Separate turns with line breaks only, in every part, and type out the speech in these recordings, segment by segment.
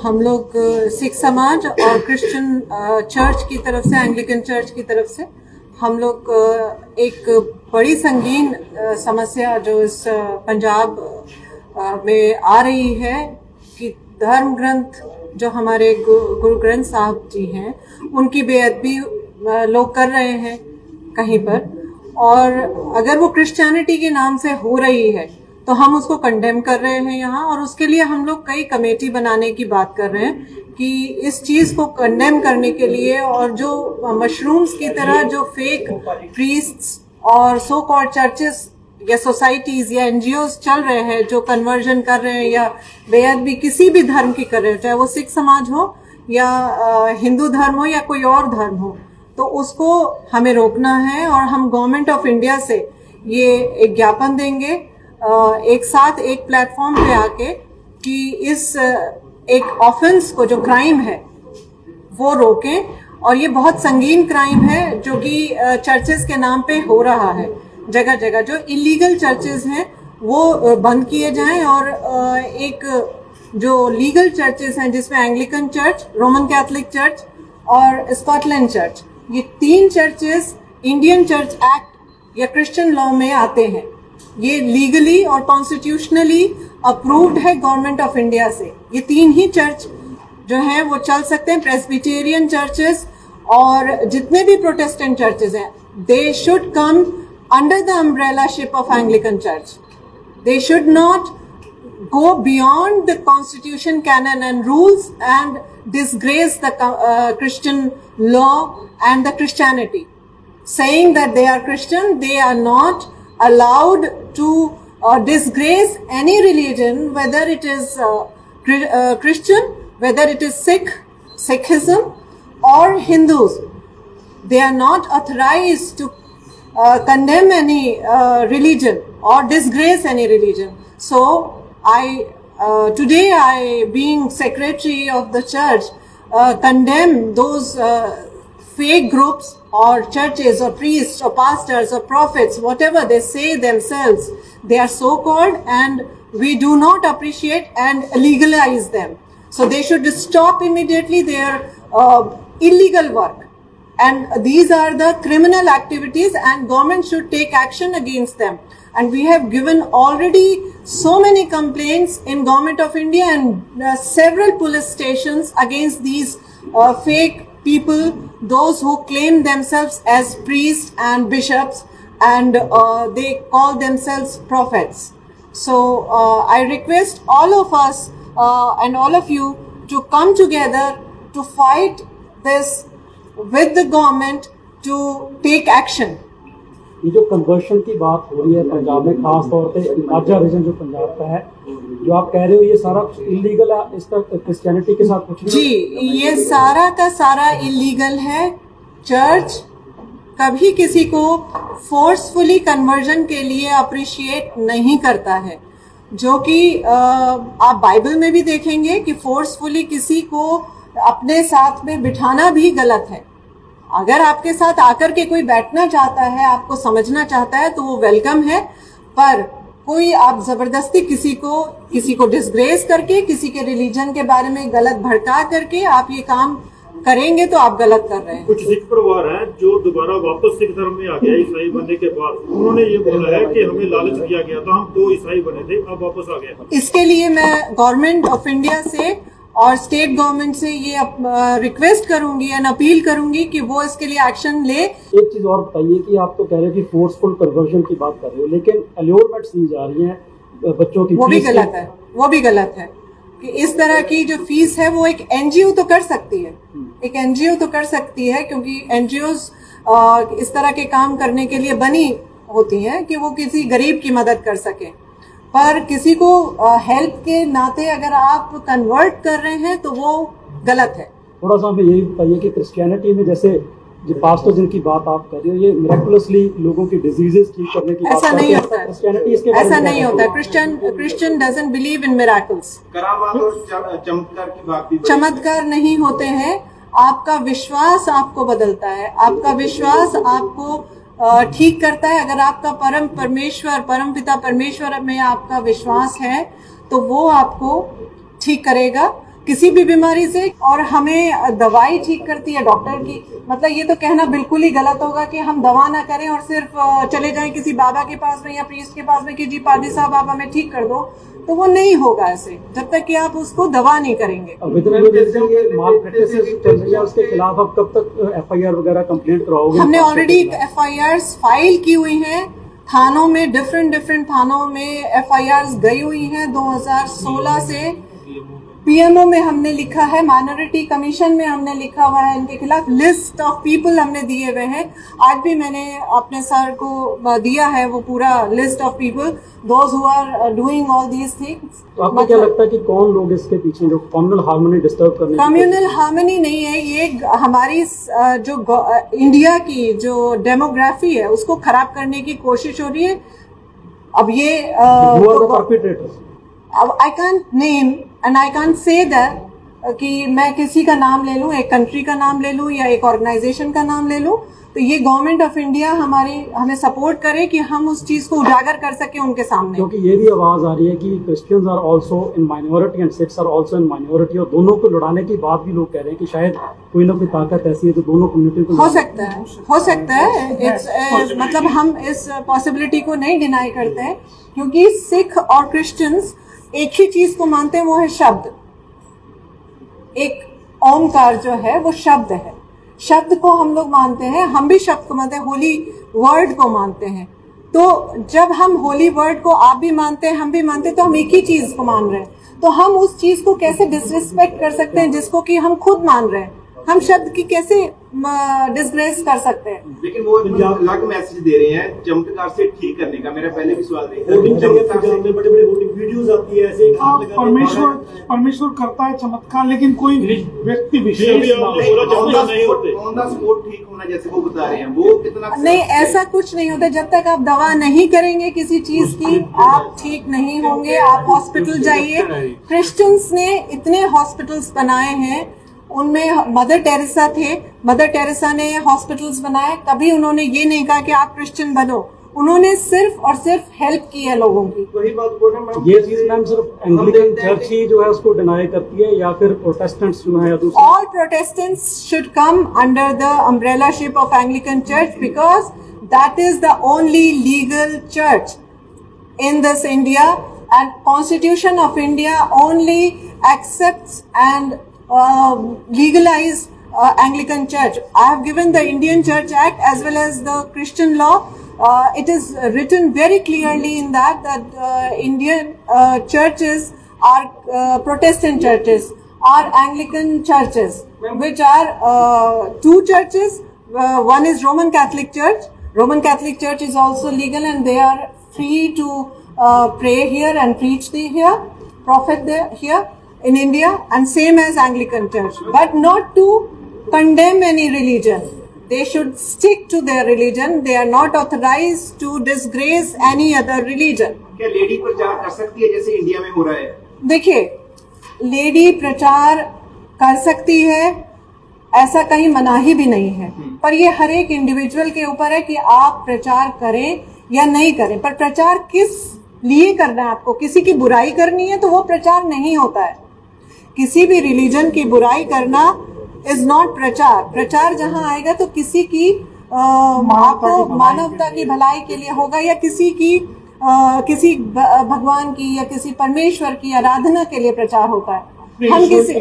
हम लोग सिख समाज और क्रिश्चियन चर्च की तरफ से, एंग्लिकन चर्च की तरफ से हम लोग एक बड़ी संगीन समस्या जो इस पंजाब में आ रही है कि धर्म ग्रंथ जो हमारे गुरु ग्रंथ साहब जी हैं उनकी बेअदबी लोग कर रहे हैं कहीं पर, और अगर वो क्रिश्चियनिटी के नाम से हो रही है तो हम उसको कंडेम कर रहे हैं यहाँ, और उसके लिए हम लोग कई कमेटी बनाने की बात कर रहे हैं कि इस चीज को कंडेम करने के लिए, और जो मशरूम्स की तरह जो फेक प्रीस्ट्स और सो कॉल्ड चर्चेस या सोसाइटीज या एनजीओज चल रहे हैं जो कन्वर्जन कर रहे हैं या बेअदबी किसी भी धर्म की कर रहे हैं, चाहे वो सिख समाज हो या हिंदू धर्म हो या कोई और धर्म हो, तो उसको हमें रोकना है। और हम गवर्नमेंट ऑफ इंडिया से ये एक ज्ञापन देंगे एक साथ एक प्लेटफॉर्म पे आके कि इस एक ऑफेंस को, जो क्राइम है वो रोकें, और ये बहुत संगीन क्राइम है जो कि चर्चेस के नाम पे हो रहा है जगह जगह। जो इलीगल चर्चेस हैं वो बंद किए जाएं, और एक जो लीगल चर्चेस हैं जिसमें Anglican church, Roman Catholic church और स्कॉटलैंड चर्च, ये 3 चर्चेस इंडियन चर्च एक्ट या क्रिश्चियन लॉ में आते हैं। ये लीगली और कॉन्स्टिट्यूशनली अप्रूव्ड है गवर्नमेंट ऑफ इंडिया से। ये 3 ही चर्च जो हैं वो चल सकते हैं, प्रेस्बिटेरियन चर्चेस और जितने भी प्रोटेस्टेंट चर्चेस हैं, they should come under the umbrellaship of Anglican church. They should not go beyond the constitution, canon and rules and disgrace the Christian law and the Christianity. Saying that they are Christian, they are not allowed to disgrace any religion, whether it is Christian, whether it is Sikhism or Hindus. They are not authorized to condemn any religion or disgrace any religion. So today I, being secretary of the church, condemn those fake groups or churches or priests or pastors or prophets, whatever they say themselves. They are so called, and we do not appreciate and legalize them. So they should stop immediately their illegal work. And these are the criminal activities, and government should take action against them. And we have given already so many complaints in Government of India and several police stations against these fake people, those who claim themselves as priests and bishops, and they call themselves prophets. So I request all of us and all of you to come together to fight this with the government to take action.
ये जो conversion की बात हो रही है पंजाब में, खास तौर पे माझा रीजन जो पंजाब का है, जो आप कह रहे हो ये सारा इलीगल है, इसका क्रिश्चियनिटी के साथ कुछ
जी, ये सारा का सारा इलीगल है। चर्च कभी किसी को फोर्सफुली कन्वर्जन के लिए अप्रिशिएट नहीं करता है, जो कि आप बाइबल में भी देखेंगे कि फोर्सफुली किसी को अपने साथ में बिठाना भी गलत है। अगर आपके साथ आकर के कोई बैठना चाहता है, आपको समझना चाहता है, तो वो वेलकम है, पर कोई आप जबरदस्ती किसी को डिसग्रेस करके, किसी के रिलीजन के बारे में गलत भड़का करके आप ये काम करेंगे तो आप गलत कर रहे हैं।
कुछ सिख परिवार हैं जो दोबारा वापस सिख धर्म में आ गया ईसाई बनने के बाद, उन्होंने ये बोला है कि हमें लालच दिया गया था, हम 2 ईसाई बने थे, अब वापस आ गए।
इसके लिए मैं गवर्नमेंट ऑफ इंडिया से और स्टेट गवर्नमेंट से ये रिक्वेस्ट करूंगी एंड अपील करूंगी कि वो इसके लिए एक्शन ले।
एक चीज और बताइए कि आप तो कह रहे हो कि फोर्सफुल कन्वर्जन की बात कर रहे हो, लेकिन अल्योरमेंट्स दी जा रही हैं बच्चों की,
वो भी गलत है। वो भी गलत है कि इस तरह की जो फीस है वो एक एनजीओ तो कर सकती है, एक एनजीओ तो कर सकती है, क्योंकि एनजीओज इस तरह के काम करने के लिए बनी होती हैं कि वो किसी गरीब की मदद कर सके। पर किसी को हेल्प के नाते अगर आप कन्वर्ट कर रहे हैं तो वो गलत है।
थोड़ा सा हमें यही बताइए कि क्रिश्चियनिटी में जैसे जो पास्टर जिनकी बात आप कर रहे हो, ये मिरेकुलसली लोगों की डिजीजेस ठीक करने की
ऐसा नहीं होता है।
क्रिश्चियनिटी इसके
ऐसा नहीं होता है। Christian doesn't believe in miracles.
करामात और चमत्कार की बात भी,
चमत्कार नहीं होते हैं। आपका विश्वास आपको बदलता है, आपका विश्वास आपको ठीक करता है। अगर आपका परम पिता परमेश्वर में आपका विश्वास है तो वो आपको ठीक करेगा। किसी भी बीमारी से, और हमें दवाई ठीक करती है डॉक्टर की। मतलब ये तो कहना बिल्कुल ही गलत होगा कि हम दवा ना करें और सिर्फ चले जाएं किसी बाबा के पास में या प्रीस्ट के पास में कि जी पादी साहब आप हमें ठीक कर दो, तो वो नहीं होगा ऐसे जब तक कि आप उसको दवा नहीं करेंगे।
उसके खिलाफ अब कब तक FIR वगैरह कंप्लेंट कराओगे?
हमने ऑलरेडी FIR फाइल की हुई हैं थानों में, डिफरेंट थानों में FIRs गई हुई हैं। 2016 से PMO में हमने लिखा है, माइनॉरिटी कमीशन में हमने लिखा हुआ है इनके खिलाफ, लिस्ट ऑफ पीपल हमने दिए हुए हैं। आज भी मैंने अपने सर को दिया है वो पूरा list of people those who are doing all these things.
तो आपको क्या लगता है कि कौन लोग इसके पीछे जो कम्युनल हार्मनी डिस्टर्ब करने?
कम्युनल हार्मनी नहीं है ये, हमारी जो इंडिया की जो डेमोग्राफी है उसको खराब करने की कोशिश हो रही है। अब ये अब I can't name and I can't say that कि मैं किसी का नाम ले लूं, एक कंट्री का नाम ले लूं या एक ऑर्गेनाइजेशन का नाम ले लूं, तो ये गवर्नमेंट ऑफ इंडिया हमें सपोर्ट करे कि हम उस चीज को उजागर कर सके उनके सामने।
क्योंकि ये भी आवाज आ रही है कि Christians are also in minority and Sikhs are also in minority, और दोनों को लड़ाने की बात भी लोग कह रहे हैं कि शायद कोई ना कोई ताकत ऐसी है तो दोनों कम्युनिटी को
हो सकता है। मतलब हम इस पॉसिबिलिटी को नहीं डिनाई करते हैं, क्योंकि सिख और क्रिश्चियंस एक ही चीज को मानते हैं, वो है शब्द। एक ओमकार जो है वो शब्द है, शब्द को हम लोग मानते हैं, हम भी शब्द को मानते हैं, होली वर्ड को मानते हैं। तो जब हम होली वर्ड को आप भी मानते हैं हम भी मानते हैं, तो हम एक ही चीज को मान रहे हैं। तो हम उस चीज को कैसे डिसरिस्पेक्ट कर सकते हैं जिसको कि हम खुद मान रहे हैं? हम शब्द की कैसे डिसग्रेस कर सकते हैं?
लेकिन वो अलग मैसेज दे रहे हैं चमत्कार से ठीक करने का। मेरा पहले भी सवाल रहा
बड़े वीडियोस आती है ऐसे परमेश्वर करता है चमत्कार, लेकिन कोई व्यक्ति विशेष
ऑन द स्पॉट ठीक होना जैसे वो बता रहे हैं, वो कितना
नहीं, ऐसा कुछ नहीं होता। जब तक आप दवा नहीं करेंगे किसी चीज की आप ठीक नहीं होंगे। आप हॉस्पिटल जाइए, क्रिश्चियंस ने इतने हॉस्पिटल्स बनाए हैं, उनमें मदर टेरेसा थे, मदर टेरेसा ने हॉस्पिटल्स बनाए। कभी उन्होंने ये नहीं कहा कि आप क्रिश्चियन बनो, उन्होंने सिर्फ और सिर्फ हेल्प की है लोगों की।
वही बात बोल रहे हैं
ये चीज मैम सिर्फ एंग्लिकन चर्च ही जो है उसको डिनाई करती है या फिर प्रोटेस्टेंट्स जो है या दूसरे?
All Protestants should come under the umbrellaship of Anglican Church because that is the only legal church in this India, and Constitution of India only accepts and legalize Anglican Church. I have given the Indian Church Act as well as the Christian law. It is written very clearly in that Indian churches are Protestant churches, are Anglican churches, which are two churches. One is Roman Catholic Church. Roman Catholic Church is also legal and they are free to pray here and preach here, prophet here in India, and same as Anglican Church, but not to condemn any religion. They should stick to their religion. They are not authorized to disgrace any other religion.
क्या lady प्रचार कर सकती है जैसे India में हो रहा है?
देखिए, लेडी प्रचार कर सकती है, ऐसा कहीं मनाही भी नहीं है, पर ये हर एक इंडिविजुअल के ऊपर है कि आप प्रचार करें या नहीं करें। पर प्रचार किस लिए करना है? आपको किसी की बुराई करनी है तो वो प्रचार नहीं होता है। किसी भी रिलीजन की बुराई करना इज नॉट प्रचार। प्रचार जहां आएगा तो किसी की आपको मानवता की भलाई के लिए होगा, या किसी भगवान की या किसी परमेश्वर की आराधना के लिए प्रचार होता है। हम किसी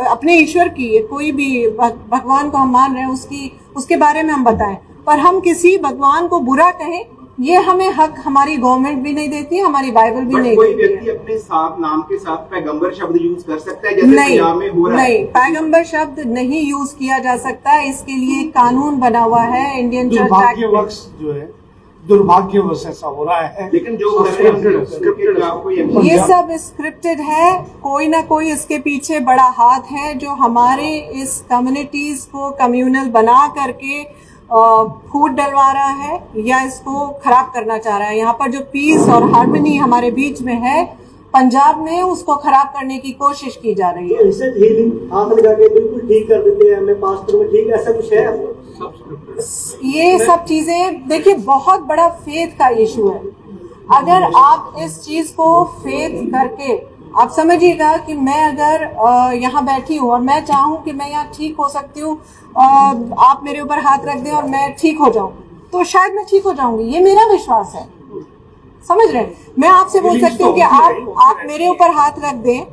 अपने ईश्वर की, कोई भी भगवान को हम मान रहे हैं उसके बारे में हम बताएं, पर हम किसी भगवान को बुरा कहें ये हमें हक हमारी गवर्नमेंट भी नहीं देती, हमारी बाइबल भी नहीं
कोई
देती
व्यक्ति
है।
अपने साथ नाम के साथ पैगंबर शब्द यूज कर सकता है जैसे पंजाब में हो रहा है?
नहीं, पैगंबर शब्द नहीं यूज किया जा सकता। इसके लिए कानून बना हुआ है इंडियन चर्च एक्ट।
दुर्भाग्यवश जो है, दुर्भाग्यवश ऐसा हो रहा है।
लेकिन जो
ये सब स्क्रिप्टेड है, कोई ना कोई इसके पीछे बड़ा हाथ है जो हमारे इस कम्युनिटीज को कम्युनल बना करके फूट डलवा रहा है या इसको खराब करना चाह रहा है। यहाँ पर जो पीस और हार्मनी हमारे बीच में है पंजाब में, उसको खराब करने की कोशिश की जा रही है।
इनसे हीलिंग हाथ लगा के बिल्कुल ठीक कर देते हैं, हमें पास्टर में ठीक, ऐसा कुछ है?
ये सब चीजें देखिए बहुत बड़ा फेथ का इशू है। अगर आप इस चीज को फेथ करके आप समझिएगा कि मैं अगर यहाँ बैठी हूँ और मैं चाहूँ कि मैं यहाँ ठीक हो सकती हूँ, आप मेरे ऊपर हाथ रख दें और मैं ठीक हो जाऊं, तो शायद मैं ठीक हो जाऊंगी, ये मेरा विश्वास है। समझ रहे हैं? मैं आपसे बोल सकती हूँ कि आप मेरे ऊपर हाथ रख दें,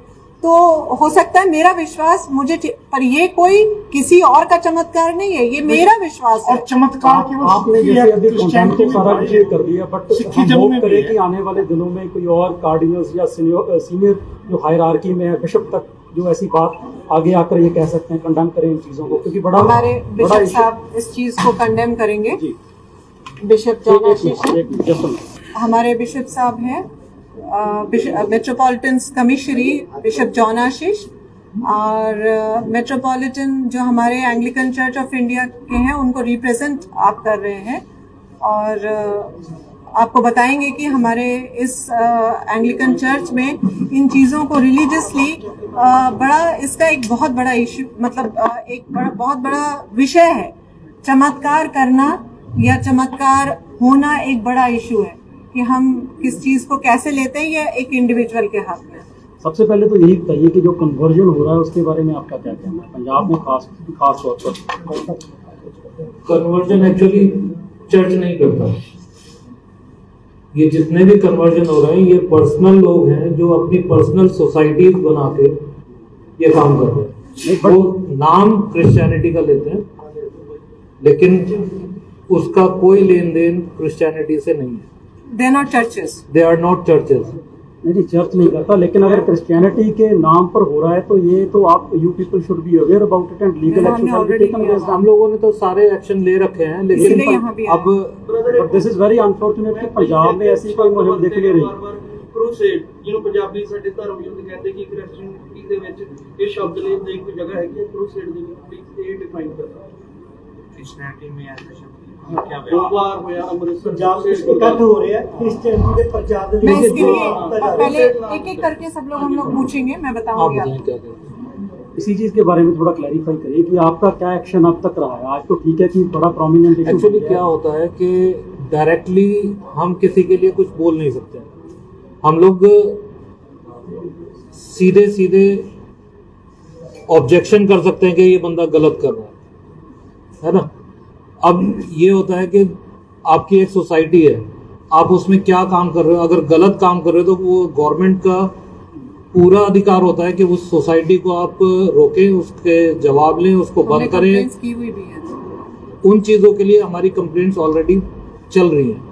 तो हो सकता है मेरा विश्वास मुझे, पर ये कोई किसी और का चमत्कार नहीं है, ये मेरा विश्वास है।
और चमत्कार केवल
आपने जैसे अभी कंटेंट को सारा विषय कर दिया, बट हम होप करें कि आने वाले दिनों में कोई और कार्डिनल्स या सीनियर जो हायरार्की में है, बिशप तक, जो ऐसी बात आगे आकर ये कह सकते हैं, कंडेम करें इन चीजों को, क्योंकि
हमारे बिशप साहब इस चीज को कंडेम करेंगे। बिशप जॉन आशीष हमारे बिशप साहब हैं, मेट्रोपॉलिटन कमिश्नरी बिशप जॉन आशीष, और मेट्रोपॉलिटन जो हमारे एंग्लिकन चर्च ऑफ इंडिया के हैं उनको रिप्रेजेंट आप कर रहे हैं, और आपको बताएंगे कि हमारे इस एंग्लिकन चर्च में इन चीज़ों को रिलीजियसली बड़ा, इसका एक बहुत बड़ा इशू, मतलब एक बहुत बड़ा विषय है। चमत्कार करना या चमत्कार होना एक बड़ा इशू है कि हम किस चीज को कैसे लेते हैं, ये एक इंडिविजुअल के हाथ में।
सबसे पहले तो यही बताइए कि जो कन्वर्जन हो रहा है उसके बारे में आपका क्या कहना है पंजाब में, खास तौर पर?
कन्वर्जन एक्चुअली चर्च नहीं करता। ये जितने भी कन्वर्जन हो रहे हैं ये पर्सनल लोग हैं जो अपनी पर्सनल सोसाइटीज बना के ये काम कर रहे हैं। वो नाम क्रिश्चियनिटी का लेते हैं, लेकिन उसका कोई लेन देन क्रिश्चियनिटी से नहीं है।
They are not churches.
They are not churches.
नहीं, चर्च नहीं करता, लेकिन अगर क्रिश्चियनिटी के नाम पर हो रहा है तो ये तो आप you people should be aware about it and legal action can be taken.
हम लोगों ने तो सारे एक्शन ले रखे हैं, लेकिन अब
दिस इज वेरी अनफॉर्चुनेट कि पंजाब में ऐसी कोई मुहिम देखने रही।
क्रूसेड, ਪੰਜਾਬੀ ਸਾਡੇ ਧਰਮ ਯੁੱਧ ਕਹਿੰਦੇ ਕਿ ਕ੍ਰਿਸਚੀਅਨਿਟੀ ਦੇ ਵਿੱਚ ਇਹ ਸ਼ਬਦ ਲਈ ਦੀ ਇੱਕ ਜਗ੍ਹਾ ਹੈਗੀ ਹੈ क्रूसेड ਦੇ ਵਿੱਚ, ਪਲੀਜ਼ ਇਹ ਡਿਫਾਈਨ करना। क्रिश्चियनिटी में ऐसा शब्द क्या दो बार होया अमृतसर पंजाब से इकट्ठ हो रहे हैं क्रिश्चियनिटी के प्रचार के
मैं इसके लिए पहले एक-एक करके सब लोग हम लोग पूछेंगे, मैं बताऊंगी आपको।
इसी चीज के बारे में थोड़ा क्लैरिफाई करिए कि आपका क्या एक्शन अब तक रहा है। आज तो ठीक है कि बड़ा प्रोमिनेंट इशू
एक्चुअली क्या होता है कि डायरेक्टली हम किसी के लिए कुछ बोल नहीं सकते। हम लोग सीधे सीधे ऑब्जेक्शन कर सकते हैं कि ये बंदा गलत कर रहा है ना। अब ये होता है कि आपकी एक सोसाइटी है, आप उसमें क्या काम कर रहे हो, अगर गलत काम कर रहे हो तो वो गवर्नमेंट का पूरा अधिकार होता है कि उस सोसाइटी को आप रोकें, उसके जवाब लें, उसको बंद करें।
की हुई भी है।
उन चीज़ों के लिए हमारी कंप्लेंट्स ऑलरेडी चल रही हैं।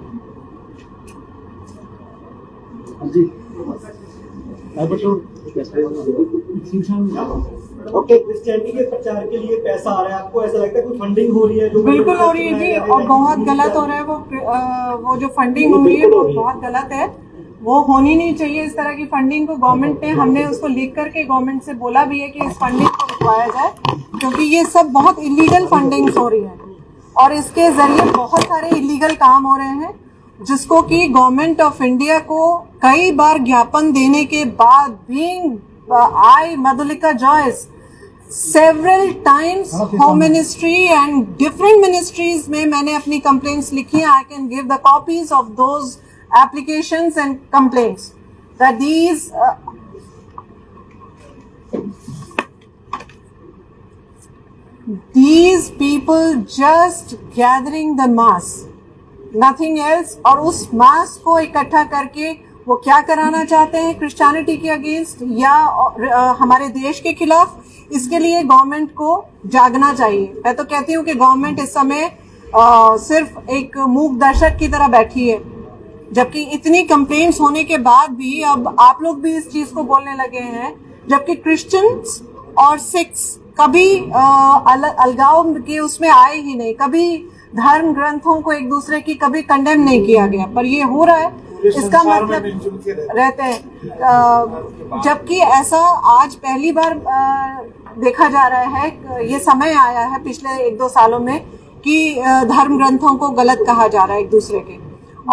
जी
ओके, क्रिश्चियनिटी के प्रचार के लिए पैसा आ रहा है, आपको ऐसा लगता है कोई फंडिंग हो रही है? जो
बिल्कुल हो रही है जी, और बहुत गलत हो रहा है। वो जो फंडिंग हो रही है वो बहुत गलत है, वो होनी नहीं चाहिए। इस तरह की फंडिंग को गवर्नमेंट ने, हमने उसको लिख करके गवर्नमेंट से बोला भी है कि इस फंडिंग को रुकवाया जाए, क्योंकि ये सब बहुत इलीगल फंडिंग्स हो रही है और इसके जरिए बहुत सारे इलीगल काम हो रहे हैं, जिसको कि गवर्नमेंट ऑफ इंडिया को कई बार ज्ञापन देने के बाद भी I, Madhulika Joyce, several times Home Ministry and different ministries में मैंने अपनी complaints लिखी हैं. I can give the copies of those applications and complaints that these people just gathering the mass, nothing else. और उस mass को इकट्ठा करके वो क्या कराना चाहते हैं क्रिश्चियनिटी के अगेंस्ट या हमारे देश के खिलाफ, इसके लिए गवर्नमेंट को जागना चाहिए। मैं तो कहती हूँ कि गवर्नमेंट इस समय सिर्फ एक मूक दर्शक की तरह बैठी है, जबकि इतनी कंप्लेंट्स होने के बाद भी अब आप लोग भी इस चीज को बोलने लगे हैं, जबकि क्रिश्चियंस और सिख्स कभी अलगाव के उसमें आए ही नहीं, कभी धर्म ग्रंथों को एक दूसरे की कभी कंडेम नहीं किया गया, पर ये हो रहा है। इसका मतलब रहते हैं, जबकि ऐसा आज पहली बार देखा जा रहा है, ये समय आया है पिछले 1-2 सालों में कि धर्म ग्रंथों को गलत कहा जा रहा है एक दूसरे के,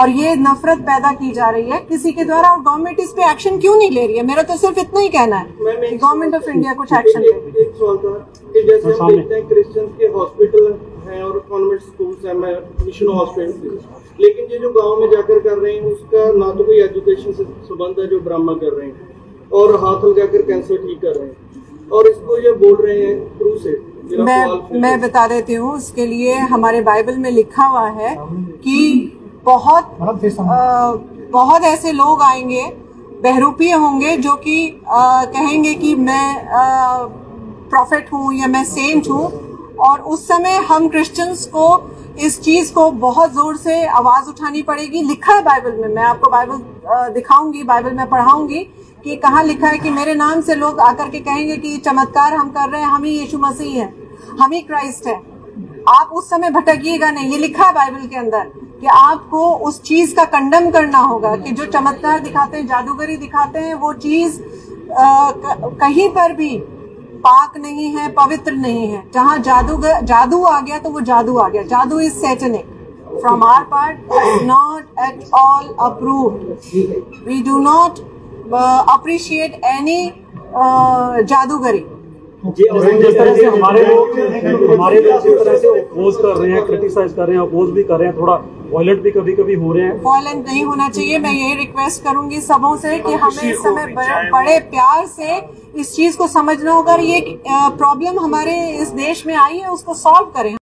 और ये नफरत पैदा की जा रही है किसी के द्वारा, और गवर्नमेंट इस पे एक्शन क्यों नहीं ले रही है? मेरा तो सिर्फ इतना ही कहना है कि गवर्नमेंट ऑफ इंडिया कुछ एक्शन ले।
एक सवाल था कि जैसे हम देखते हैं क्रिश्चियंस के हॉस्पिटल हैं और कॉन्वेंट स्कूल्स हैं, मिशन हॉस्पिटल, लेकिन ये जो गांव में जाकर कर रहे हैं उसका ना तो कोई एजुकेशन से संबंध है, जो ड्रामा कर रहे हैं, और हाथ लगाकर कैंसर ठीक कर रहे हैं, और इसको ये बोल रहे हैं क्रूसेड।
मैं बता देती हूँ, उसके लिए हमारे बाइबल में लिखा हुआ है कि बहुत ऐसे लोग आएंगे, बहरूपी होंगे, जो कि कहेंगे कि मैं प्रॉफिट हूँ या मैं सेंट हूँ, और उस समय हम क्रिश्चियंस को इस चीज को बहुत जोर से आवाज उठानी पड़ेगी। लिखा है बाइबल में, मैं आपको बाइबल दिखाऊंगी, बाइबल में पढ़ाऊंगी कि कहाँ लिखा है कि मेरे नाम से लोग आकर के कहेंगे कि चमत्कार हम कर रहे हैं, हम ही यीशु मसीह हैं, हम ही क्राइस्ट है। आप उस समय भटकिएगा नहीं, ये लिखा है बाइबल के अंदर कि आपको उस चीज का कंडम करना होगा कि जो चमत्कार दिखाते हैं, जादूगरी दिखाते हैं, वो चीज कहीं पर भी पाक नहीं है, पवित्र नहीं है। जहाँ जादू आ गया तो वो जादू आ गया। जादू is satanic from our part, not at all approved. We do not appreciate any जादूगरी।
जिस तरह से हमारे लोग जिस तरह से अपोज कर रहे हैं, क्रिटिसाइज कर रहे हैं, अपोज भी कर रहे हैं, थोड़ा वायलेंट भी कभी कभी हो रहे हैं।
वायलेंट नहीं होना चाहिए। मैं यही रिक्वेस्ट करूंगी सबों से कि हमें इस समय बड़े प्यार से इस चीज को समझना होगा। ये प्रॉब्लम हमारे इस देश में आई है, उसको सॉल्व करें।